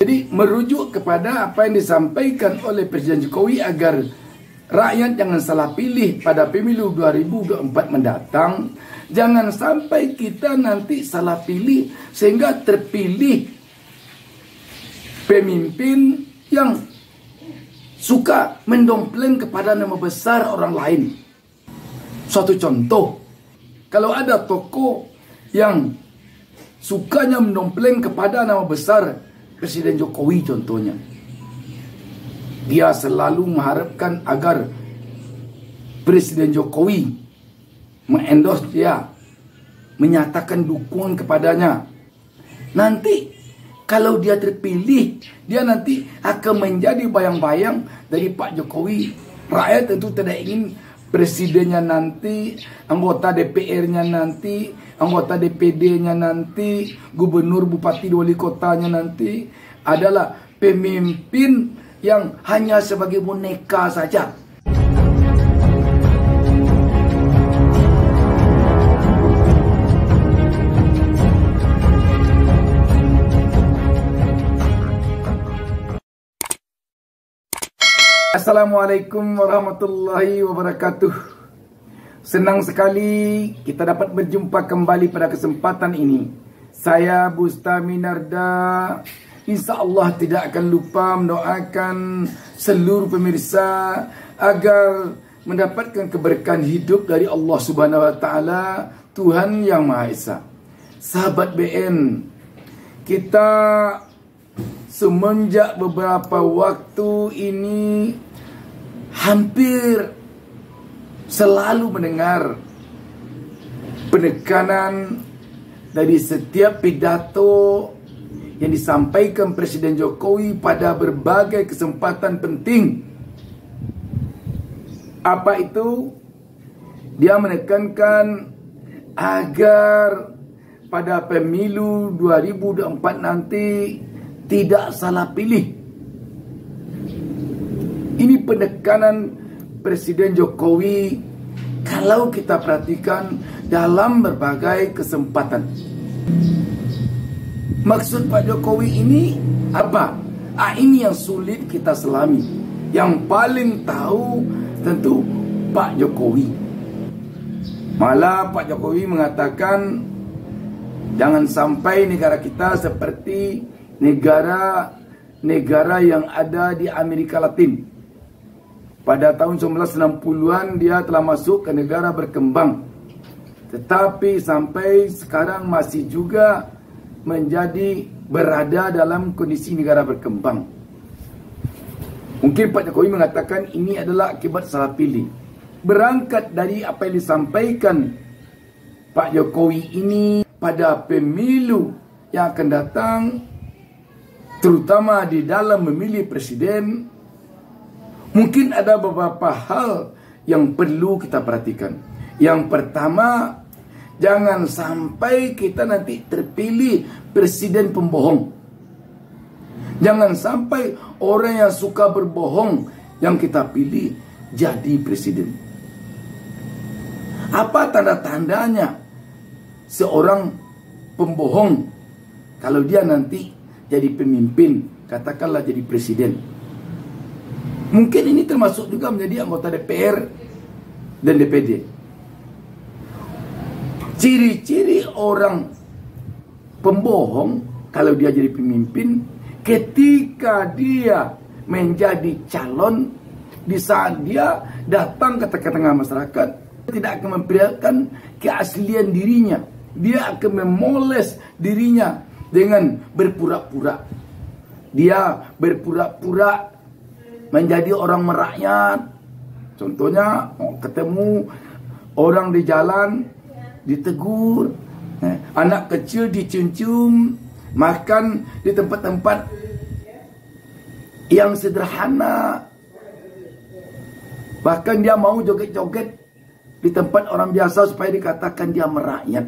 Jadi merujuk kepada apa yang disampaikan oleh Presiden Jokowi agar rakyat jangan salah pilih pada pemilu 2024 mendatang. Jangan sampai kita nanti salah pilih sehingga terpilih pemimpin yang suka mendompleng kepada nama besar orang lain. Suatu contoh, kalau ada tokoh yang sukanya mendompleng kepada nama besar Presiden Jokowi contohnya, dia selalu mengharapkan agar Presiden Jokowi mengendorse dia, menyatakan dukungan kepadanya. Nanti kalau dia terpilih, dia nanti akan menjadi bayang-bayang dari Pak Jokowi. Rakyat tentu tidak ingin presidennya nanti, anggota DPR-nya nanti, anggota DPD-nya nanti, gubernur, bupati, wali kotanya nanti adalah pemimpin yang hanya sebagai boneka saja. Assalamualaikum warahmatullahi wabarakatuh. Senang sekali kita dapat berjumpa kembali pada kesempatan ini. Saya Bustami Narda, insya Allah tidak akan lupa mendoakan seluruh pemirsa agar mendapatkan keberkahan hidup dari Allah Subhanahu wa Ta'ala, Tuhan Yang Maha Esa. Sahabat BN, kita semenjak beberapa waktu ini hampir selalu mendengar penekanan dari setiap pidato yang disampaikan Presiden Jokowi pada berbagai kesempatan penting. Apa itu? Dia menekankan agar pada pemilu 2024 nanti tidak salah pilih. Ini penekanan Presiden Jokowi kalau kita perhatikan dalam berbagai kesempatan. Maksud Pak Jokowi ini apa? Ini yang sulit kita selami. Yang paling tahu tentu Pak Jokowi. Malah Pak Jokowi mengatakan jangan sampai negara kita seperti negara yang ada di Amerika Latin. Pada tahun 1960-an dia telah masuk ke negara berkembang. Tetapi sampai sekarang masih juga berada dalam kondisi negara berkembang. Mungkin Pak Jokowi mengatakan ini adalah akibat salah pilih. Berangkat dari apa yang disampaikan Pak Jokowi ini pada pemilu yang akan datang, terutama di dalam memilih presiden, mungkin ada beberapa hal yang perlu kita perhatikan. Yang pertama, jangan sampai kita nanti terpilih presiden pembohong. Jangan sampai orang yang suka berbohong yang kita pilih jadi presiden. Apa tanda-tandanya seorang pembohong kalau dia nanti jadi pemimpin, katakanlah jadi presiden? Mungkin ini termasuk juga menjadi anggota DPR dan DPD. Ciri-ciri orang pembohong kalau dia jadi pemimpin, ketika dia menjadi calon, di saat dia datang ke tengah-tengah masyarakat, tidak akan memperlihatkan keaslian dirinya. Dia akan memoles dirinya dengan berpura-pura. Dia berpura-pura menjadi orang merakyat. Contohnya ketemu orang di jalan ditegur, anak kecil dicium-cium, makan di tempat-tempat yang sederhana. Bahkan dia mau joget-joget di tempat orang biasa supaya dikatakan dia merakyat.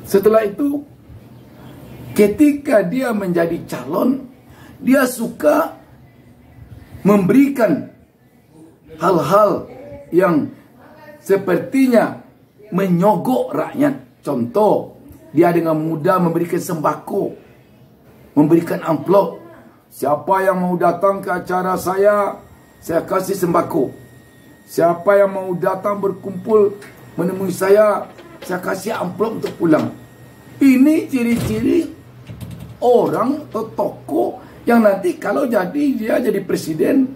Setelah itu, ketika dia menjadi calon, dia suka memberikan hal-hal yang sepertinya menyogok rakyat. Contoh, Dia dengan mudah memberikan sembako, memberikan amplop. Siapa yang mau datang ke acara saya kasih sembako. Siapa yang mau datang berkumpul menemui saya kasih amplop untuk pulang. Ini ciri-ciri orang atau tokoh yang nanti kalau jadi dia jadi presiden,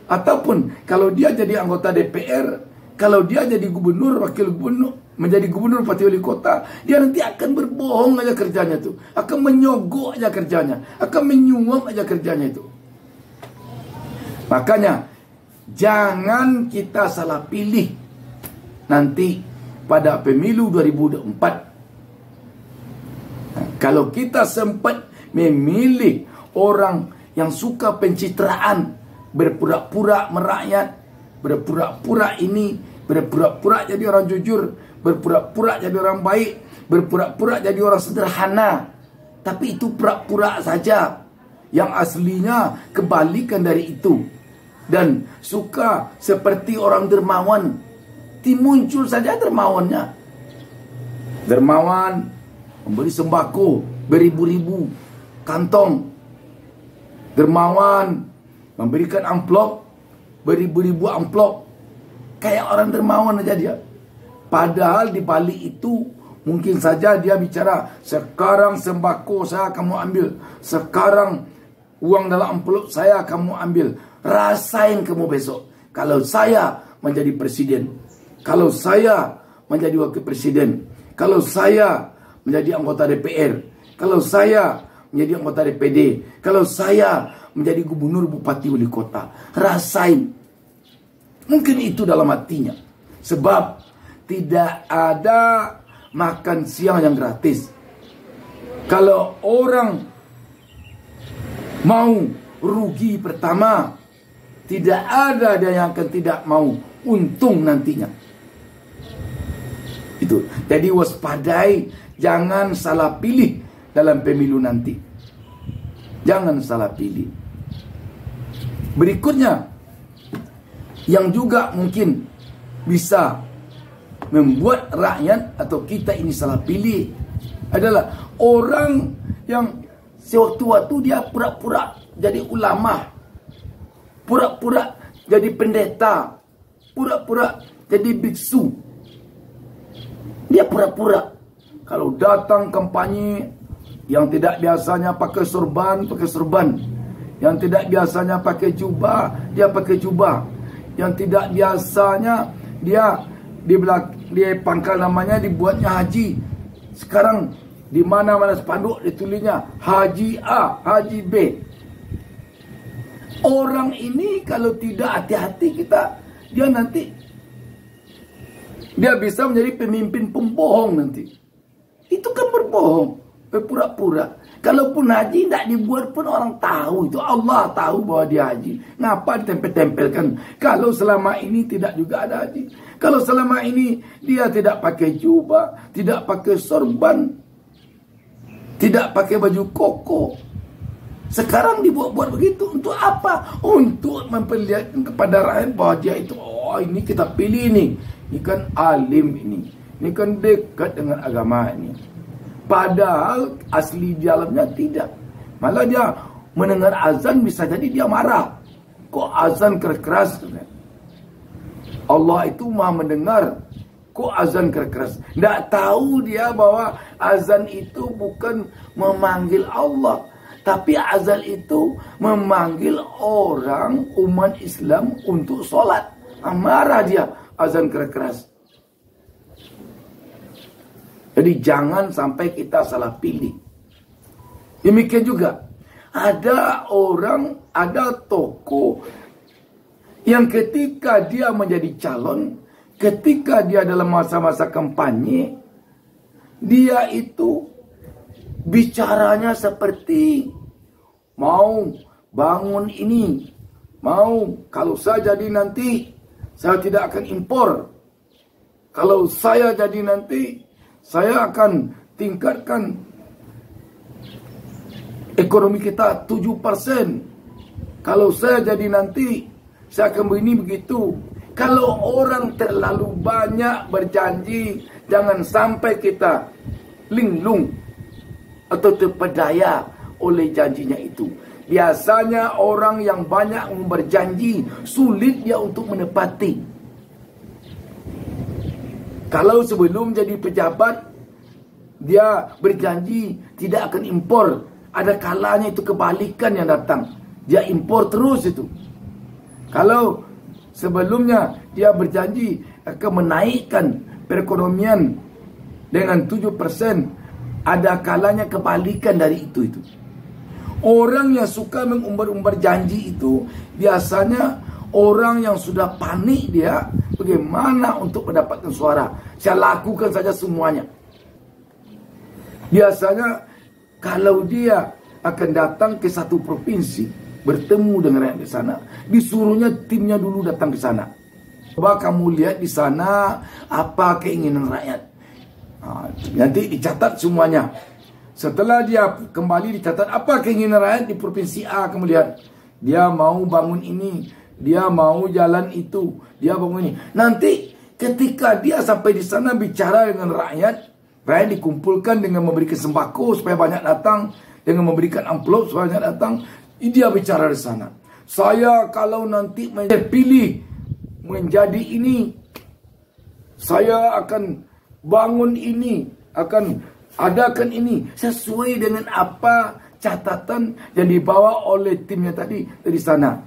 ataupun kalau dia jadi anggota DPR, kalau dia jadi gubernur, wakil gubernur, menjadi gubernur, bupati, wali kota, dia nanti akan berbohong aja kerjanya tuh, akan menyogok aja kerjanya, akan menyuap aja kerjanya itu. Makanya jangan kita salah pilih nanti pada pemilu 2024. Kalau kita sempat memilih orang yang suka pencitraan, berpura-pura merakyat, berpura-pura ini, berpura-pura jadi orang jujur, berpura-pura jadi orang baik, berpura-pura jadi orang sederhana. Tapi itu pura-pura saja. Yang aslinya kebalikan dari itu. Dan suka seperti orang dermawan. Muncul saja dermawannya. Dermawan memberi sembako beribu-ribu kantong. Dermawan memberikan amplop beribu-ribu amplop. Kayak orang dermawan aja dia. Padahal di balik itu mungkin saja dia bicara, sekarang sembako saya kamu ambil, sekarang uang dalam amplop saya kamu ambil. Rasain kamu besok kalau saya menjadi presiden, kalau saya menjadi wakil presiden, kalau saya menjadi anggota DPR, kalau saya menjadi anggota DPD, kalau saya menjadi gubernur, bupati, wali kota. Rasain. Mungkin itu dalam hatinya. Sebab tidak ada makan siang yang gratis. Kalau orang mau rugi pertama, tidak ada dia yang akan tidak mau untung nantinya. Itu. Jadi waspadai, jangan salah pilih dalam pemilu nanti. Jangan salah pilih. Berikutnya, yang juga mungkin bisa membuat rakyat atau kita ini salah pilih adalah orang yang sewaktu-waktu dia pura-pura jadi ulama, pura-pura jadi pendeta, pura-pura jadi biksu. Dia pura-pura. Kalau datang kampanye, yang tidak biasanya pakai sorban, pakai sorban. Yang tidak biasanya pakai jubah, dia pakai jubah. Yang tidak biasanya dia di pangkal namanya dibuatnya haji. Sekarang di mana-mana spanduk ditulisnya Haji A, Haji B. Orang ini kalau tidak hati-hati kita, dia nanti dia bisa menjadi pemimpin pembohong nanti. Itu kan berbohong, berpura-pura. Kalaupun haji tidak dibuat pun orang tahu itu. Allah tahu bahwa dia haji. Ngapa ditempel-tempelkan? Kalau selama ini tidak juga ada haji. Kalau selama ini dia tidak pakai jubah, tidak pakai sorban, tidak pakai baju koko. Sekarang dibuat-buat begitu. Untuk apa? Untuk memperlihatkan kepada rakyat bahwa dia itu, oh ini kita pilih ini. Ini kan alim ini. Ini kan dekat dengan agama ini. Padahal asli di dalamnya tidak. Malah dia mendengar azan bisa jadi dia marah. Kok azan keras? Allah itu maha mendengar. Kok azan keras? Tidak tahu dia bahwa azan itu bukan memanggil Allah. Tapi azan itu memanggil orang umat Islam untuk sholat. Marah dia azan keras. Jadi jangan sampai kita salah pilih. Demikian juga ada orang, ada tokoh yang ketika dia menjadi calon, ketika dia dalam masa-masa kampanye, dia itu bicaranya seperti mau bangun ini, mau kalau saya jadi nanti saya tidak akan impor. Kalau saya jadi nanti saya akan tingkatkan ekonomi kita 7%. Kalau saya jadi nanti, saya akan begini begitu. Kalau orang terlalu banyak berjanji, jangan sampai kita linglung atau terpedaya oleh janjinya itu. Biasanya orang yang banyak berjanji, sulit dia untuk menepati. Kalau sebelum jadi pejabat, dia berjanji tidak akan impor, ada kalanya itu kebalikan yang datang. Dia impor terus itu. Kalau sebelumnya dia berjanji akan menaikkan perekonomian dengan 7%, ada kalanya kebalikan dari itu. Orang yang suka mengumbar-umbar janji itu biasanya orang yang sudah panik dia bagaimana untuk mendapatkan suara. Saya lakukan saja semuanya. Biasanya kalau dia akan datang ke satu provinsi, bertemu dengan rakyat di sana, disuruhnya timnya dulu datang ke sana. Coba kamu lihat di sana apa keinginan rakyat. Nanti dicatat semuanya. Setelah dia kembali dicatat apa keinginan rakyat di provinsi A, kemudian dia mau bangun ini, dia mau jalan itu, dia bangun ini. Nanti ketika dia sampai di sana bicara dengan rakyat, rakyat dikumpulkan dengan memberikan sembako supaya banyak datang, dengan memberikan amplop supaya banyak datang. Dia bicara di sana. Saya kalau nanti terpilih menjadi ini, saya akan bangun ini, akan adakan ini sesuai dengan apa catatan yang dibawa oleh timnya tadi dari sana.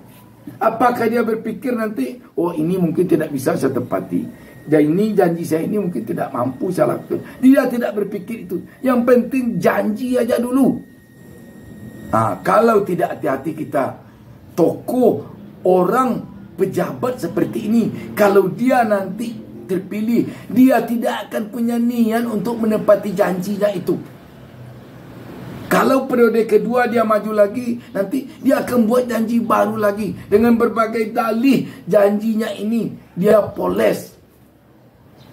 Apakah dia berpikir nanti, oh ini mungkin tidak bisa saya tepati, dan ini janji saya ini mungkin tidak mampu saya lakukan. Dia tidak berpikir itu. Yang penting janji aja dulu. Kalau tidak hati-hati kita, tokoh, orang, pejabat seperti ini, kalau dia nanti terpilih, dia tidak akan punya niat untuk menepati janjinya itu. Kalau periode kedua dia maju lagi, nanti dia akan buat janji baru lagi dengan berbagai dalih janjinya ini dia poles.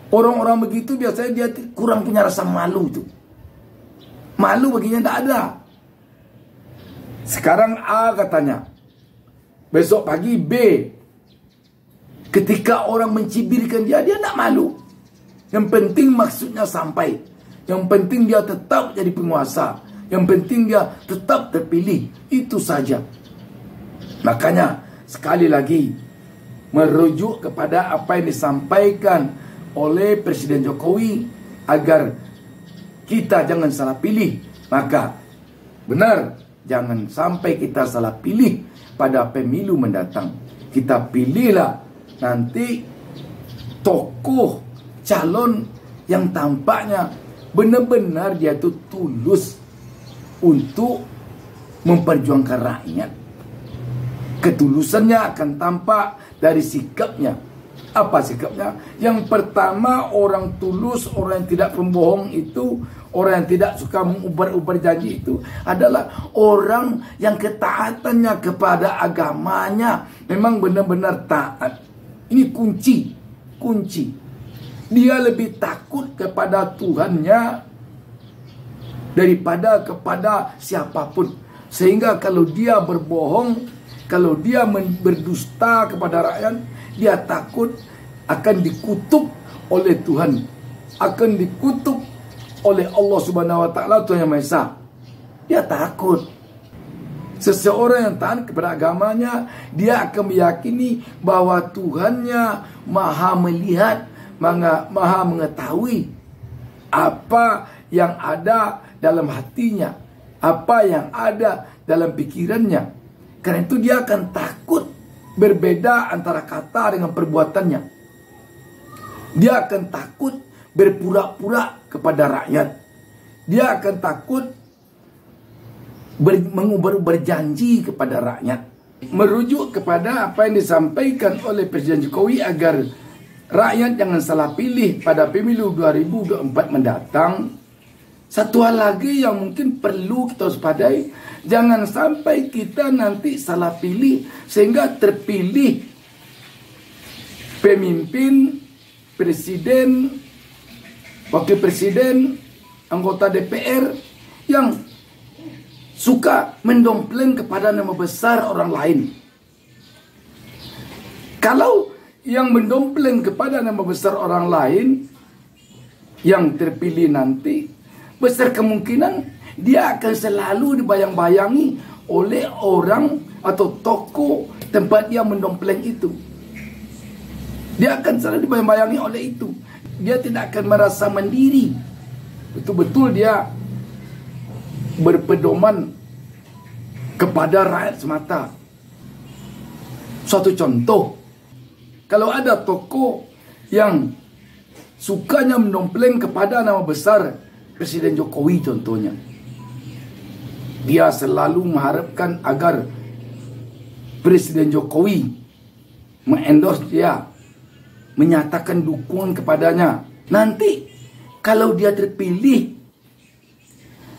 Orang-orang begitu biasanya dia kurang punya rasa malu itu. Malu baginya tidak ada. Sekarang A katanya, besok pagi B. Ketika orang mencibirkan dia tidak malu. Yang penting maksudnya sampai. Yang penting dia tetap jadi penguasa. Yang penting dia tetap terpilih. Itu saja. Makanya sekali lagi, merujuk kepada apa yang disampaikan oleh Presiden Jokowi, agar kita jangan salah pilih. Maka benar, jangan sampai kita salah pilih pada pemilu mendatang. Kita pilihlah nanti tokoh calon yang tampaknya benar-benar dia itu tulus untuk memperjuangkan rakyat. Ketulusannya akan tampak dari sikapnya. Apa sikapnya? Yang pertama, orang tulus, orang yang tidak pembohong itu, orang yang tidak suka mengubar-ubar janji itu adalah orang yang ketaatannya kepada agamanya memang benar-benar taat. Ini kunci. Dia lebih takut kepada Tuhannya daripada kepada siapapun. Sehingga kalau dia berbohong, kalau dia berdusta kepada rakyat, dia takut akan dikutuk oleh Tuhan, akan dikutuk oleh Allah Subhanahu wa taala, Tuhan Yang Maha Esa. Dia takut. Seseorang yang taat kepada agamanya, dia akan meyakini bahwa Tuhannya maha melihat, maha mengetahui apa yang ada dalam hatinya, apa yang ada dalam pikirannya. Karena itu dia akan takut berbeda antara kata dengan perbuatannya. Dia akan takut berpura-pura kepada rakyat. Dia akan takut berjanji kepada rakyat. Merujuk kepada apa yang disampaikan oleh Presiden Jokowi agar rakyat jangan salah pilih pada pemilu 2024 mendatang. Satu hal lagi yang mungkin perlu kita waspadai, jangan sampai kita nanti salah pilih sehingga terpilih pemimpin, presiden, wakil presiden, anggota DPR yang suka mendompleng kepada nama besar orang lain. Kalau yang mendompleng kepada nama besar orang lain yang terpilih nanti, besar kemungkinan dia akan selalu dibayang-bayangi oleh orang atau tokoh tempat dia mendompleng itu. Dia akan selalu dibayang-bayangi oleh itu. Dia tidak akan merasa mandiri. Betul-betul dia berpedoman kepada rakyat semata. Suatu contoh, kalau ada tokoh yang sukanya mendompleng kepada nama besar Presiden Jokowi contohnya, dia selalu mengharapkan agar Presiden Jokowi mengendorse dia, menyatakan dukungan kepadanya. Nanti kalau dia terpilih,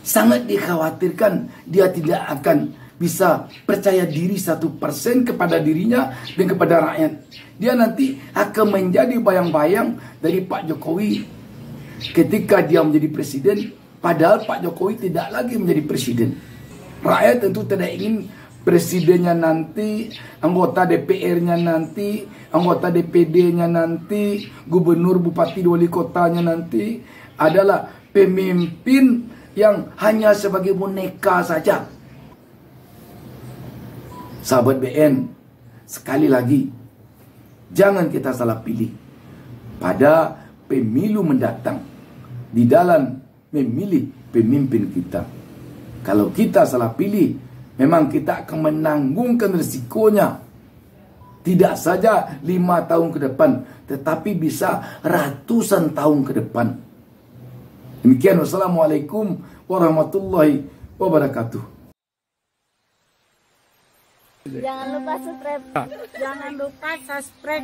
sangat dikhawatirkan dia tidak akan bisa percaya diri 1% kepada dirinya dan kepada rakyat. Dia nanti akan menjadi bayang-bayang dari Pak Jokowi ketika dia menjadi presiden, padahal Pak Jokowi tidak lagi menjadi presiden. Rakyat tentu tidak ingin presidennya nanti, anggota DPR-nya nanti, anggota DPD-nya nanti, gubernur, bupati, wali kotanya nanti adalah pemimpin yang hanya sebagai boneka saja. Sahabat BN, sekali lagi, jangan kita salah pilih pada pemilu mendatang di dalam memilih pemimpin kita. Kalau kita salah pilih, memang kita akan menanggungkan risikonya. Tidak saja 5 tahun ke depan, tetapi bisa ratusan tahun ke depan. Demikian, wassalamualaikum warahmatullahi wabarakatuh. Jangan lupa subscribe. Jangan lupa subscribe.